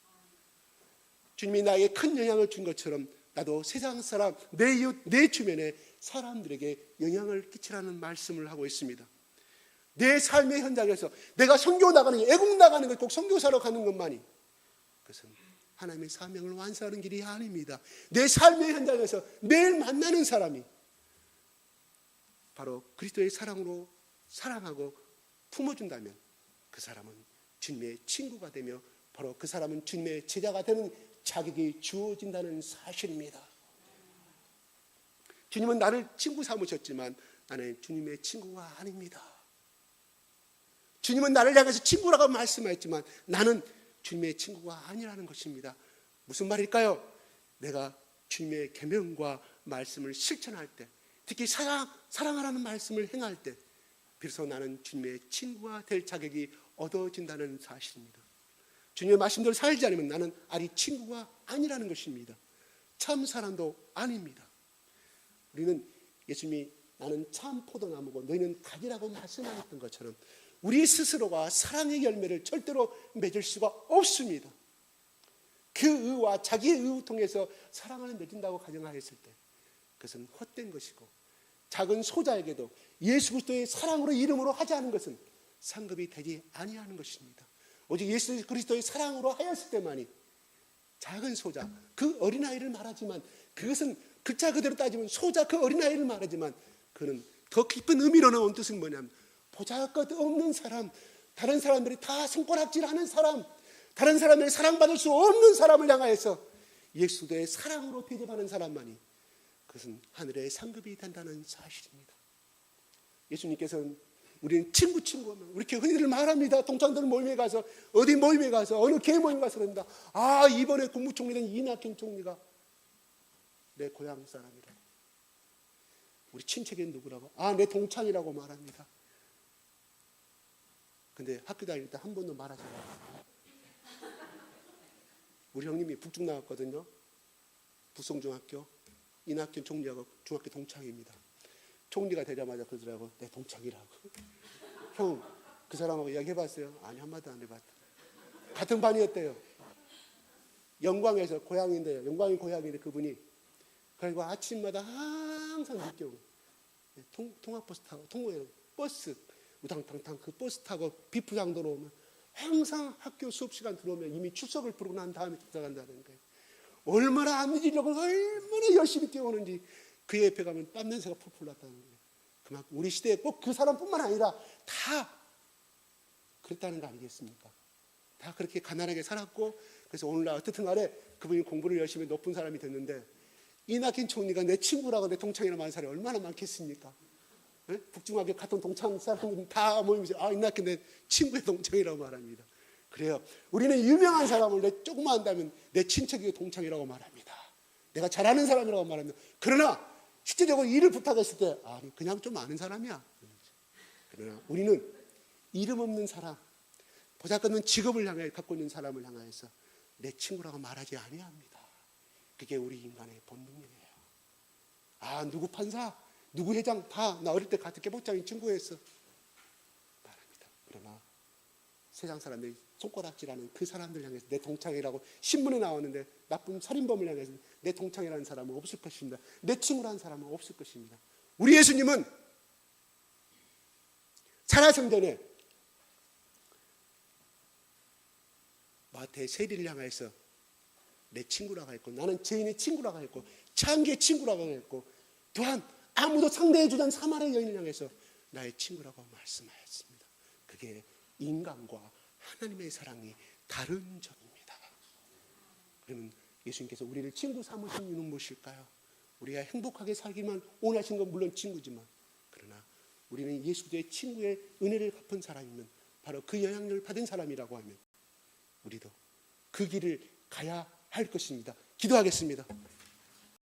S1: 주님이 나에게 큰 영향을 준 것처럼 나도 세상 사람, 내 이웃, 내 주변의 사람들에게 영향을 끼치라는 말씀을 하고 있습니다. 내 삶의 현장에서 내가 선교 나가는 게, 애국 나가는 것, 꼭 선교사로 가는 것만이 그것은 하나님의 사명을 완수하는 길이 아닙니다. 내 삶의 현장에서 매일 만나는 사람이 바로 그리스도의 사랑으로 사랑하고 품어준다면 그 사람은 주님의 친구가 되며 바로 그 사람은 주님의 제자가 되는 자격이 주어진다는 사실입니다. 주님은 나를 친구 삼으셨지만 나는 주님의 친구가 아닙니다. 주님은 나를 향해서 친구라고 말씀하셨지만 나는 주님의 친구가 아니라는 것입니다. 무슨 말일까요? 내가 주님의 계명과 말씀을 실천할 때, 특히 사랑하라는 말씀을 행할 때 비로소 나는 주님의 친구가 될 자격이 얻어진다는 사실입니다. 주님의 말씀대로 살지 않으면 나는 아직 친구가 아니라는 것입니다. 참 사람도 아닙니다. 우리는 예수님이 나는 참 포도나무고 너희는 가지라고 말씀하셨던 것처럼 우리 스스로가 사랑의 열매를 절대로 맺을 수가 없습니다. 그 의와 자기의 의를 통해서 사랑을 맺은다고 가정하였을 때 그것은 헛된 것이고 작은 소자에게도 예수 그리스도의 사랑으로 이름으로 하지 않은 것은 상급이 되지 아니하는 것입니다. 오직 예수 그리스도의 사랑으로 하였을 때만이 작은 소자, 그 어린아이를 말하지만 그것은 글자 그대로 따지면 소자 그 어린아이를 말하지만 그는 더 깊은 의미로 나온 뜻은 뭐냐면 보잘것없는 사람, 다른 사람들이 다 손가락질하는 사람, 다른 사람들이 사랑받을 수 없는 사람을 향하여서 예수 그리스도의 사랑으로 대접하는 사람만이 그것은 하늘의 상급이 된다는 사실입니다. 예수님께서는 우리는 친구하면 우리 이렇게 흔히들 말합니다. 동창들 모임에 가서 어디 모임에 가서 어느 개 모임 가서 그런다. 아, 이번에 국무총리는 이낙연 총리가 내 고향 사람이라고. 우리 친척이 누구라고? 아, 내 동창이라고 말합니다. 근데 학교 다닐 때 한 번도 말하지 않아요. 우리 형님이 북중 나왔거든요. 북송중학교. 이낙연 총리하고 중학교 동창입니다. 총리가 되자마자 그러더라고. 내 동창이라고. 형, 그 사람하고 이야기해봤어요? 아니, 한마디도 안 해봤다. 같은 반이었대요. 영광에서 고향인데요. 영광이 고향인데 그분이. 그리고 아침마다 항상 늦게 오고 통학버스 타고 버스 우당탕탕 그 버스 타고 비프장도로 오면 항상 학교 수업 시간 들어오면 이미 출석을 부르고 난 다음에 도착한다는 거예요. 얼마나 안 늦으려고 얼마나 열심히 뛰어오는지 그 옆에 가면 땀 냄새가 풀풀 났다는 거예요. 그만큼 우리 시대에 꼭 그 사람뿐만 아니라 다 그랬다는 거 아니겠습니까? 다 그렇게 가난하게 살았고 그래서 오늘날 어떻든 간에 그분이 공부를 열심히 높은 사람이 됐는데 이낙연 총리가 내 친구라고 내 동창이라고 하는 사람이 얼마나 많겠습니까? 네? 북중학교 같은 동창 사람들은 다 모이면서 아, 이낙연 내 친구의 동창이라고 말합니다. 그래요. 우리는 유명한 사람을 내 조금만 한다면 내 친척이고 동창이라고 말합니다. 내가 잘 아는 사람이라고 말합니다. 그러나 실제적으로 일을 부탁했을 때 아니 그냥 좀 아는 사람이야. 그러나 우리는 이름 없는 사람, 보잘것없는 직업을 향해 갖고 있는 사람을 향해서 내 친구라고 말하지 아니합니다. 그게 우리 인간의 본능이에요. 아, 누구 판사, 누구 회장 다 나 어릴 때 같은 개복장인 친구였어 말합니다. 그러나 세상 사람들이 손가락질하는 그 사람들 향해서 내 동창이라고 신문에 나왔는데 나쁜 살인범을 향해서 내 동창이라는 사람은 없을 것입니다. 내 친구라는 사람은 없을 것입니다. 우리 예수님은 살아생전에 마태 세리를 향해서 내 친구라고 했고 나는 죄인의 친구라고 했고 창기의 친구라고 했고 또한 아무도 상대해 주지 않은 사마리아 여인을 향해서 나의 친구라고 말씀하였습니다. 그게 인간과 하나님의 사랑이 다른 점입니다. 그러면 예수님께서 우리를 친구 삼으신 이유는 무엇일까요? 우리가 행복하게 살기만 원하신 건 물론 친구지만, 그러나 우리는 예수 그리스도의 친구의 은혜를 갚은 사람이면, 바로 그 영향력을 받은 사람이라고 하면 우리도 그 길을 가야 할 것입니다. 기도하겠습니다.